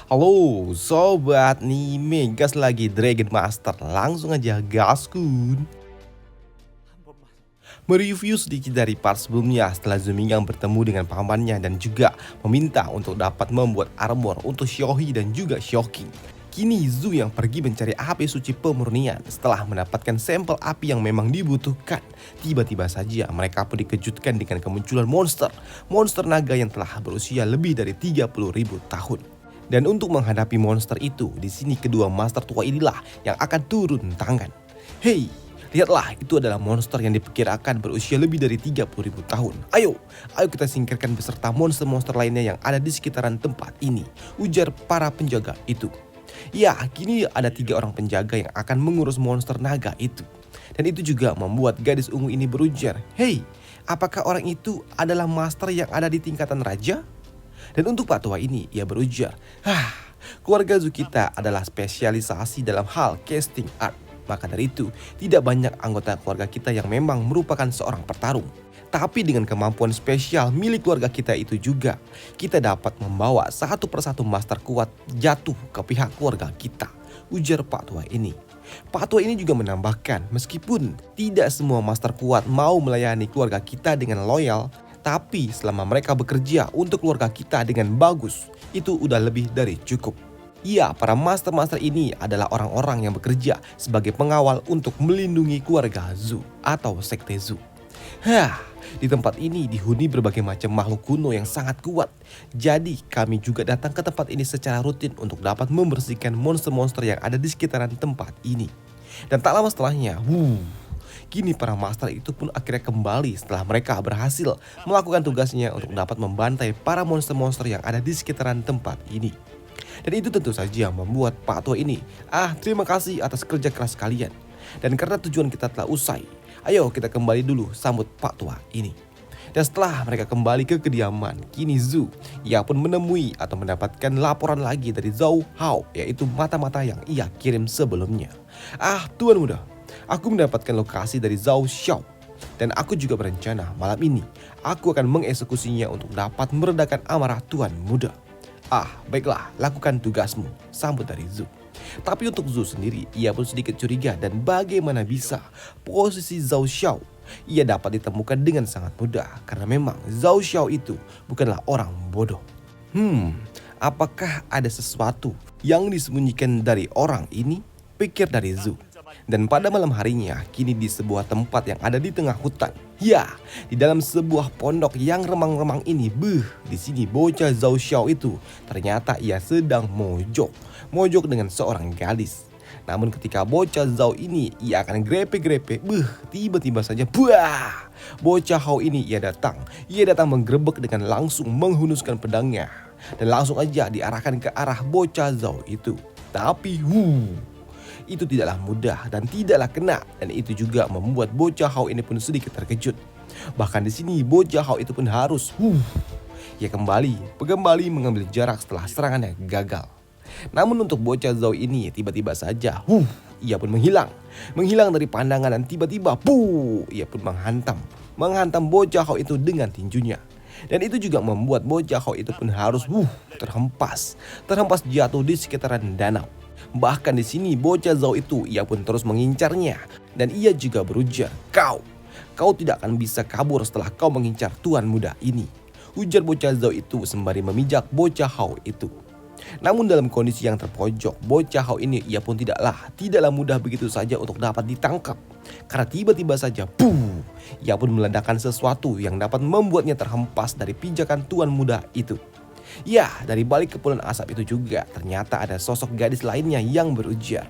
Halo sobat nih, gas lagi Dragon Master, langsung aja gaskun. Mereview sedikit dari part sebelumnya setelah Zumingang bertemu dengan pamannya dan juga meminta untuk dapat membuat armor untuk Xiaohi dan juga Xiaoqing. Kini Zu yang pergi mencari api suci pemurnian setelah mendapatkan sampel api yang memang dibutuhkan. Tiba-tiba saja mereka pun dikejutkan dengan kemunculan monster naga yang telah berusia lebih dari 30.000 tahun. Dan untuk menghadapi monster itu, di sini kedua master tua inilah yang akan turun tangan. Hei, lihatlah, itu adalah monster yang diperkirakan berusia lebih dari 30.000 tahun. Ayo kita singkirkan beserta monster-monster lainnya yang ada di sekitaran tempat ini, ujar para penjaga itu. Ya, kini ada 3 orang penjaga yang akan mengurus monster naga itu. Dan itu juga membuat gadis ungu ini berujar, "Hei, apakah orang itu adalah master yang ada di tingkatan raja?" Dan untuk Pak Tua ini, ia berujar, keluarga Zukita adalah spesialisasi dalam hal casting art. Maka dari itu, tidak banyak anggota keluarga kita yang memang merupakan seorang petarung. Tapi dengan kemampuan spesial milik keluarga kita itu juga, kita dapat membawa satu persatu master kuat jatuh ke pihak keluarga kita, ujar Pak Tua ini. Pak Tua ini juga menambahkan, meskipun tidak semua master kuat mau melayani keluarga kita dengan loyal, tapi selama mereka bekerja untuk keluarga kita dengan bagus, itu udah lebih dari cukup. Ya, para master-master ini adalah orang-orang yang bekerja sebagai pengawal untuk melindungi keluarga Zu atau sekte Zu. Di tempat ini dihuni berbagai macam makhluk kuno yang sangat kuat. Jadi kami juga datang ke tempat ini secara rutin untuk dapat membersihkan monster-monster yang ada di sekitaran tempat ini. Dan tak lama setelahnya, kini para master itu pun akhirnya kembali setelah mereka berhasil melakukan tugasnya untuk dapat membantai para monster-monster yang ada di sekitaran tempat ini. Dan itu tentu saja membuat Pak Tua ini, terima kasih atas kerja keras kalian. Dan karena tujuan kita telah usai, ayo kita kembali dulu sambut Pak Tua ini. Dan setelah mereka kembali ke kediaman, kini Zu, ia pun menemui atau mendapatkan laporan lagi dari Zhao Hao, yaitu mata-mata yang ia kirim sebelumnya. Tuan muda, aku mendapatkan lokasi dari Zhao Xiao. Dan aku juga berencana malam ini aku akan mengeksekusinya untuk dapat meredakan amarah Tuan muda. Baiklah, lakukan tugasmu, sambut dari Zu. Tapi untuk Zu sendiri, ia pun sedikit curiga dan bagaimana bisa posisi Zhao Xiao ia dapat ditemukan dengan sangat mudah. Karena memang Zhao Xiao itu bukanlah orang bodoh. Apakah ada sesuatu yang disembunyikan dari orang ini? Pikir dari Zu. Dan pada malam harinya, kini di sebuah tempat yang ada di tengah hutan. Ya, di dalam sebuah pondok yang remang-remang ini, di sini bocah Zhao Xiao itu ternyata ia sedang mojok dengan seorang gadis. Namun ketika bocah Zhao ini ia akan grepe-grepe, tiba-tiba saja bocah Hao ini ia datang menggerebek dengan langsung menghunuskan pedangnya dan langsung aja diarahkan ke arah bocah Zhao itu. Tapi itu tidaklah mudah dan tidaklah kena, dan itu juga membuat bocah Hao ini pun sedikit terkejut. Bahkan di sini bocah Hao itu pun harus ia kembali mengambil jarak setelah serangannya gagal. Namun untuk bocah Zhao ini tiba-tiba saja ia pun menghilang dari pandangan dan tiba-tiba ia pun menghantam bocah Hao itu dengan tinjunya. Dan itu juga membuat bocah Hao itu pun harus terhempas jatuh di sekitaran danau. Bahkan di sini bocah Zhao itu ia pun terus mengincarnya dan ia juga berujar, Kau tidak akan bisa kabur setelah kau mengincar tuan muda ini, ujar bocah Zhao itu sembari memijak bocah Hao itu. Namun dalam kondisi yang terpojok, bocah Hao ini ia pun tidaklah mudah begitu saja untuk dapat ditangkap. Karena tiba-tiba saja ia pun meledakkan sesuatu yang dapat membuatnya terhempas dari pijakan tuan muda itu. Ya, dari balik kepulan asap itu juga ternyata ada sosok gadis lainnya yang berujar,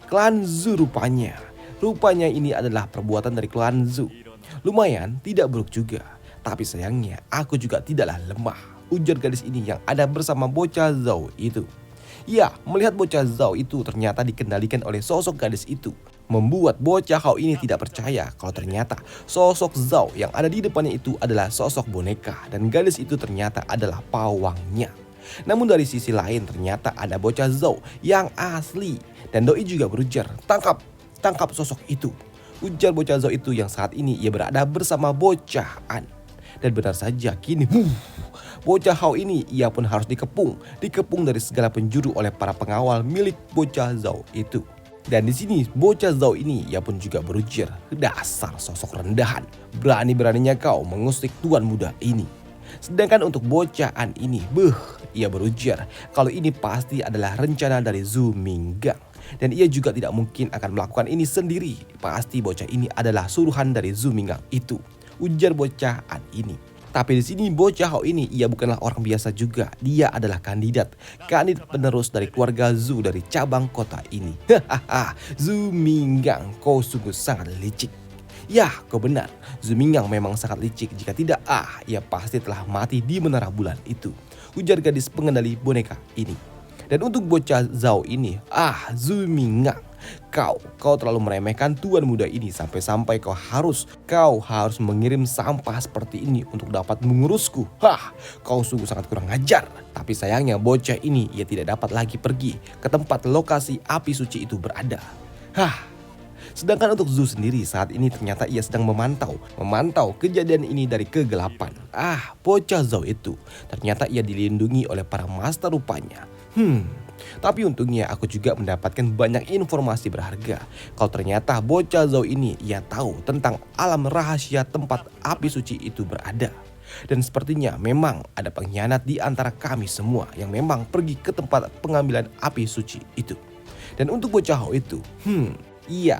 klan Zu rupanya. Rupanya ini adalah perbuatan dari klan Zu. Lumayan, tidak buruk juga. Tapi sayangnya aku juga tidaklah lemah, ujar gadis ini yang ada bersama bocah Zhao itu. Ya, melihat bocah Zhao itu ternyata dikendalikan oleh sosok gadis itu, membuat bocah Hao ini tidak percaya kalau ternyata sosok Zhao yang ada di depannya itu adalah sosok boneka dan gadis itu ternyata adalah pawangnya. Namun dari sisi lain ternyata ada bocah Zhao yang asli dan doi juga berujar, tangkap sosok itu, ujar bocah Zhao itu yang saat ini ia berada bersama bocah An. Dan benar saja kini bocah Hao ini ia pun harus dikepung dari segala penjuru oleh para pengawal milik bocah Zhao itu. Dan di sini bocah Zhao ini ia pun juga berujar, dasar sosok rendahan, berani-beraninya kau mengusik tuan muda ini. Sedangkan untuk bocah An ini, ia berujar kalau ini pasti adalah rencana dari Zhu Minggang. Dan ia juga tidak mungkin akan melakukan ini sendiri, pasti bocah ini adalah suruhan dari Zhu Minggang itu, ujar bocah An ini. Tapi di sini bocah Hao ini ia bukanlah orang biasa juga. Dia adalah kandidat penerus dari keluarga Zhu dari cabang kota ini. Hahaha, Zhu Minggang, kau sungguh sangat licik. Ya, kau benar. Zhu Minggang memang sangat licik. Jika tidak, ia pasti telah mati di menara bulan itu, ujar gadis pengendali boneka ini. Dan untuk bocah Zhao ini, Zhu Minggang, kau terlalu meremehkan tuan muda ini sampai-sampai kau harus mengirim sampah seperti ini untuk dapat mengurusku. Kau sungguh sangat kurang ajar. Tapi sayangnya bocah ini ia tidak dapat lagi pergi ke tempat lokasi api suci itu berada. Sedangkan untuk Zhu sendiri saat ini ternyata ia sedang memantau kejadian ini dari kegelapan. Bocah Zhao itu ternyata ia dilindungi oleh para master rupanya. Tapi untungnya aku juga mendapatkan banyak informasi berharga. Kalau ternyata bocah Zhao ini ia tahu tentang alam rahasia tempat api suci itu berada. Dan sepertinya memang ada pengkhianat di antara kami semua yang memang pergi ke tempat pengambilan api suci itu. Dan untuk bocah Hao itu,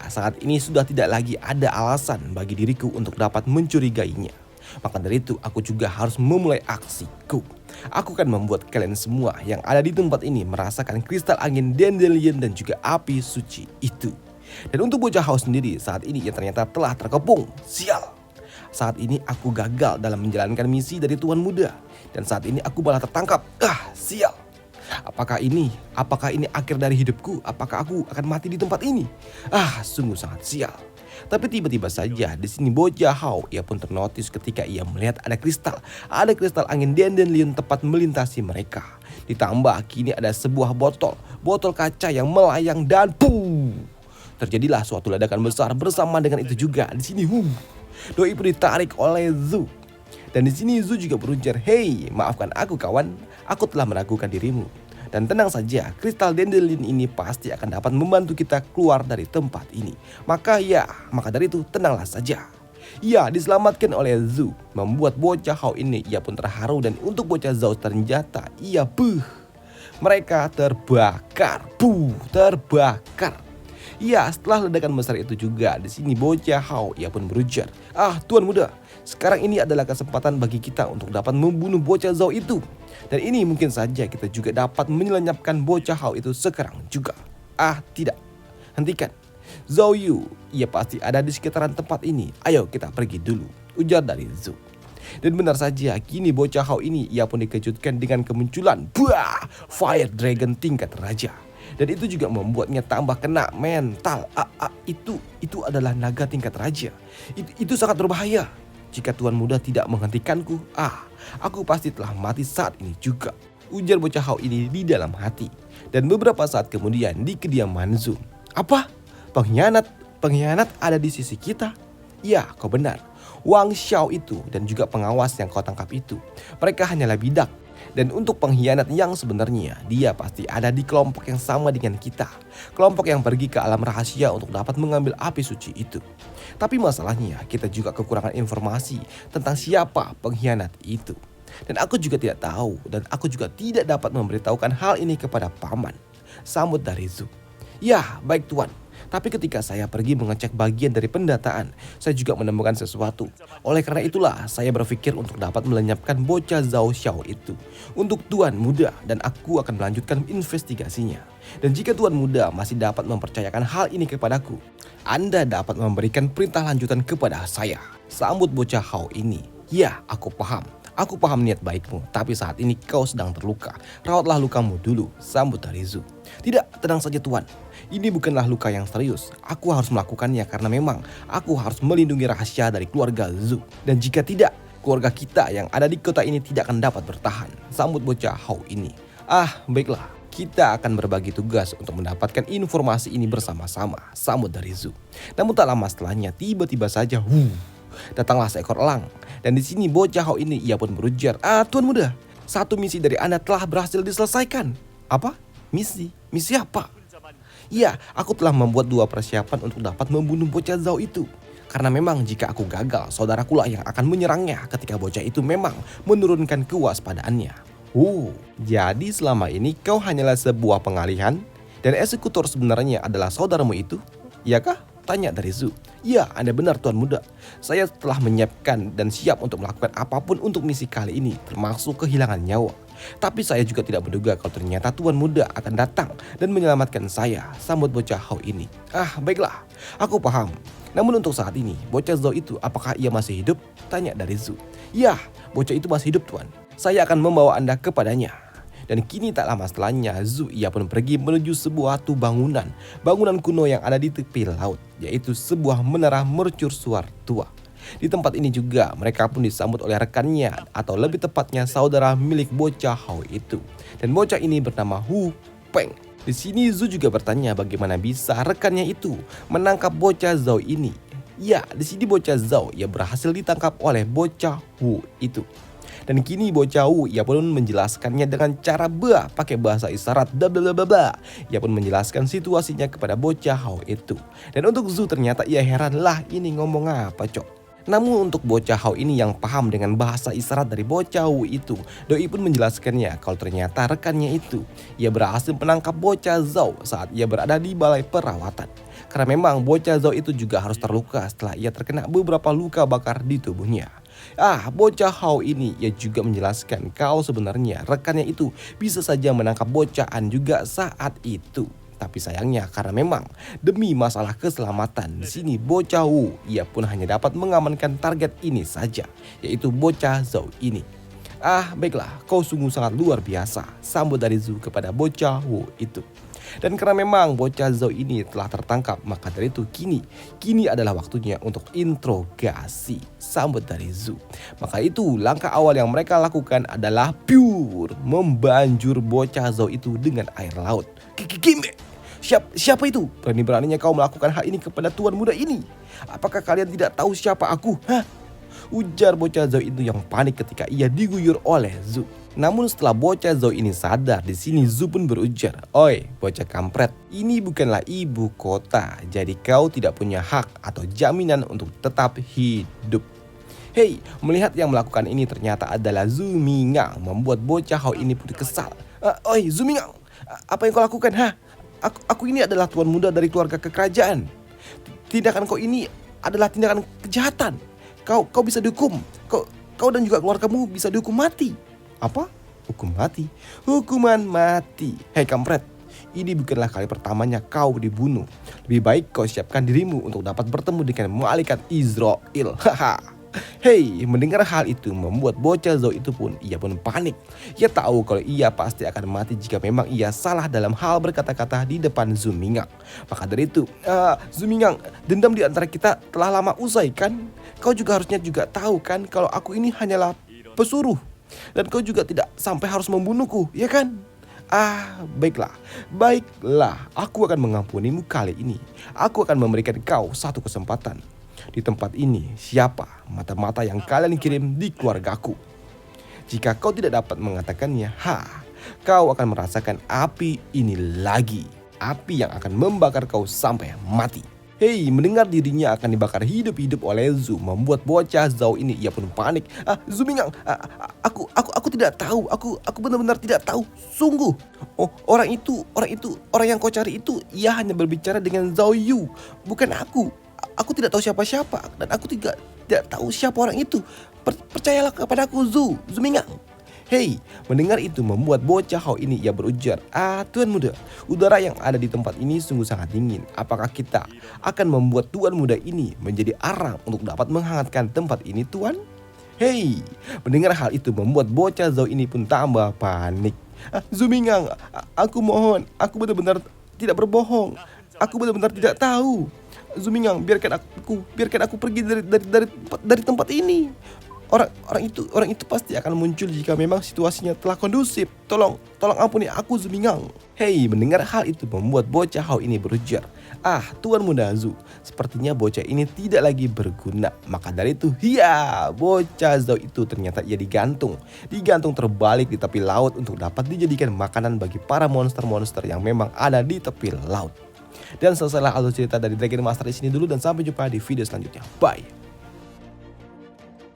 saat ini sudah tidak lagi ada alasan bagi diriku untuk dapat mencurigainya. Maka dari itu aku juga harus memulai aksiku. Aku akan membuat kalian semua yang ada di tempat ini merasakan kristal angin dandelion dan juga api suci itu. Dan untuk bocah Hao sendiri saat ini ia ternyata telah terkepung. Sial. Saat ini aku gagal dalam menjalankan misi dari tuan muda. Dan saat ini aku malah tertangkap. Sial. Apakah ini akhir dari hidupku? Apakah aku akan mati di tempat ini? Sungguh sangat sial. Tapi tiba-tiba saja di sini bocah Hao ia pun ternotis ketika ia melihat ada kristal angin dandelion tepat melintasi mereka. Ditambah kini ada sebuah botol kaca yang melayang dan terjadilah suatu ledakan besar. Bersama dengan itu juga di sini doi pun ditarik oleh Zhu. Dan di sini Zhu juga berujar, "Hei, maafkan aku kawan, aku telah meragukan dirimu. Dan tenang saja, kristal dandelion ini pasti akan dapat membantu kita keluar dari tempat ini. Maka dari itu tenanglah saja." Ia diselamatkan oleh Zhu, membuat bocah Hao ini ia pun terharu. Dan untuk bocah Zhao ternyata mereka terbakar. Setelah ledakan besar itu juga di sini bocah Hao ia pun berujar, tuan muda, sekarang ini adalah kesempatan bagi kita untuk dapat membunuh bocah Zhao itu. Dan ini mungkin saja kita juga dapat menyelenyapkan bocah Hao itu sekarang juga. Tidak, hentikan. Zhao Yu, ia pasti ada di sekitaran tempat ini. Ayo kita pergi dulu, ujar dari Zhu. Dan benar saja kini bocah Hao ini ia pun dikejutkan dengan kemunculan Fire Dragon tingkat raja. Dan itu juga membuatnya tambah kena mental. Itu adalah naga tingkat raja. Itu sangat berbahaya. Jika tuan muda tidak menghentikanku, aku pasti telah mati saat ini juga, ujar bocah Hao ini di dalam hati. Dan beberapa saat kemudian di kediaman Zhu. Apa? Pengkhianat ada di sisi kita? Ya, kau benar. Wang Xiao itu dan juga pengawas yang kau tangkap itu, mereka hanyalah bidak. Dan untuk pengkhianat yang sebenarnya, dia pasti ada di kelompok yang sama dengan kita. Kelompok yang pergi ke alam rahasia untuk dapat mengambil api suci itu. Tapi masalahnya kita juga kekurangan informasi tentang siapa pengkhianat itu. Dan aku juga tidak tahu dan aku juga tidak dapat memberitahukan hal ini kepada paman, sambut dari Zhu. Ya, baik tuan. Tapi ketika saya pergi mengecek bagian dari pendataan, saya juga menemukan sesuatu. Oleh karena itulah saya berpikir untuk dapat melenyapkan bocah Zhao Xiao itu untuk tuan muda, dan aku akan melanjutkan investigasinya. Dan jika tuan muda masih dapat mempercayakan hal ini kepadaku, Anda dapat memberikan perintah lanjutan kepada saya, sambut bocah Hao ini. Ya, aku paham niat baikmu, tapi saat ini kau sedang terluka. Rawatlah lukamu dulu, sambut dari Zhu. Tidak, tenang saja tuan. Ini bukanlah luka yang serius. Aku harus melakukannya karena memang aku harus melindungi rahasia dari keluarga Zhu. Dan jika tidak, keluarga kita yang ada di kota ini tidak akan dapat bertahan, sambut bocah Hao ini. Baiklah. Kita akan berbagi tugas untuk mendapatkan informasi ini bersama-sama, sambut dari Zhu. Namun tak lama setelahnya, tiba-tiba saja, datanglah seekor elang. Dan di sini bocah Hao ini ia pun berujar, Tuan Muda, satu misi dari Anda telah berhasil diselesaikan. Apa? Misi? Misi apa? Iya, aku telah membuat 2 persiapan untuk dapat membunuh bocah Zhao itu. Karena memang jika aku gagal, saudarakulah yang akan menyerangnya ketika bocah itu memang menurunkan kewaspadaannya. Jadi selama ini kau hanyalah sebuah pengalihan dan eksekutor sebenarnya adalah saudaramu itu? Iyakah? Tanya dari Zhu. Ya, Anda benar Tuan Muda. Saya telah menyiapkan dan siap untuk melakukan apapun untuk misi kali ini, termasuk kehilangan nyawa. Tapi saya juga tidak menduga kalau ternyata Tuan Muda akan datang dan menyelamatkan saya, sambut bocah Hao ini. Baiklah, aku paham. Namun untuk saat ini, bocah Zhao itu apakah ia masih hidup? Tanya dari Zhu. Ya, bocah itu masih hidup Tuan. Saya akan membawa Anda kepadanya. Dan kini tak lama setelahnya, Zhu ia pun pergi menuju sebuah bangunan kuno yang ada di tepi laut, yaitu sebuah menara mercusuar tua. Di tempat ini juga mereka pun disambut oleh rekannya, atau lebih tepatnya saudara milik bocah Hao itu. Dan bocah ini bernama Hu Peng. Di sini Zhu juga bertanya bagaimana bisa rekannya itu menangkap bocah Zhao ini. Ya, di sini bocah Zhao ia berhasil ditangkap oleh bocah Hu itu. Dan kini bocah Wu ia pun menjelaskannya dengan cara pakai bahasa isyarat bla bla bla bla. Ia pun menjelaskan situasinya kepada bocah Hao itu. Dan untuk Zhu ternyata ia heran, lah ini ngomong apa cok. Namun untuk bocah Hao ini yang paham dengan bahasa isyarat dari bocah Wu itu, doi pun menjelaskannya kalau ternyata rekannya itu ia berhasil menangkap bocah Zhao saat ia berada di balai perawatan. Karena memang bocah Zhao itu juga harus terluka setelah ia terkena beberapa luka bakar di tubuhnya. Bocah Hao ini ia juga menjelaskan kalau sebenarnya rekannya itu bisa saja menangkap bocahan juga saat itu. Tapi sayangnya karena memang demi masalah keselamatan di sini bocah Wu ia pun hanya dapat mengamankan target ini saja, yaitu bocah Zhao ini. Baiklah, kau sungguh sangat luar biasa, sambut dari Zhu kepada bocah Wu itu. Dan karena memang bocah Zhao ini telah tertangkap, maka dari itu kini adalah waktunya untuk interogasi, sambut dari Zhu. Maka itu langkah awal yang mereka lakukan adalah pure membanjur bocah Zhao itu dengan air laut. Kimbe, siapa itu? Berani-beraninya kau melakukan hal ini kepada tuan muda ini? Apakah kalian tidak tahu siapa aku? Ujar bocah Zhao itu yang panik ketika ia diguyur oleh Zhu. Namun setelah bocah Zhao ini sadar, di sini Zhu pun berujar, "Oi, bocah kampret, ini bukanlah ibu kota, jadi kau tidak punya hak atau jaminan untuk tetap hidup." Hei, melihat yang melakukan ini ternyata adalah Zhu Mingang, membuat bocah Hao ini pun kesal. "Oi, Zhu Mingang, apa yang kau lakukan? Aku ini adalah tuan muda dari keluarga kekerajaan. Tindakan kau ini adalah tindakan kejahatan. Kau bisa dihukum. Kau dan juga keluargamu bisa dihukum mati." Apa? Hukum mati? Hukuman mati. Hei kampret, ini bukanlah kali pertamanya kau dibunuh. Lebih baik kau siapkan dirimu untuk dapat bertemu dengan malaikat Israel. Hei, mendengar hal itu membuat bocah Zhao itu pun ia pun panik. Ia tahu kalau ia pasti akan mati jika memang ia salah dalam hal berkata-kata di depan Zhu Mingang. Maka dari itu, Zhu Mingang, dendam di antara kita telah lama usai kan? Kau juga harusnya juga tahu kan kalau aku ini hanyalah pesuruh. Dan kau juga tidak sampai harus membunuhku, ya kan? Baiklah, aku akan mengampunimu kali ini. Aku akan memberikan kau satu kesempatan. Di tempat ini, siapa mata-mata yang kalian kirim di keluargaku? Jika kau tidak dapat mengatakannya, kau akan merasakan api ini lagi. Api yang akan membakar kau sampai mati. Hei, mendengar dirinya akan dibakar hidup-hidup oleh Zhu membuat bocah Zhao ini ia pun panik. Zhu Mingang, aku tidak tahu. Aku benar-benar tidak tahu. Sungguh. Oh, orang yang kau cari itu, ia hanya berbicara dengan Zhao Yu, bukan aku. Aku tidak tahu siapa-siapa dan aku tidak tahu siapa orang itu. Percayalah kepadaku Zhu Mingang. Hei, mendengar itu membuat bocah Hao ini ia berujar, tuan muda, udara yang ada di tempat ini sungguh sangat dingin. Apakah kita akan membuat tuan muda ini menjadi arang untuk dapat menghangatkan tempat ini tuan? Hei, mendengar hal itu membuat bocah Zhao ini pun tambah panik. Zhu Mingang, aku mohon, aku benar-benar tidak berbohong. Aku benar-benar tidak tahu. Zhu Mingang, biarkan aku pergi dari tempat ini. Orang itu pasti akan muncul jika memang situasinya telah kondusif. Tolong ampuni aku Zumingang. Hei, mendengar hal itu membuat bocah Hao ini berujar, "Ah, Tuan Muda Zu, sepertinya bocah ini tidak lagi berguna." Maka dari itu, bocah Zhao itu ternyata ia digantung terbalik di tepi laut untuk dapat dijadikan makanan bagi para monster-monster yang memang ada di tepi laut. Dan selesailah alur cerita dari Dragon Master di sini dulu, dan sampai jumpa di video selanjutnya. Bye.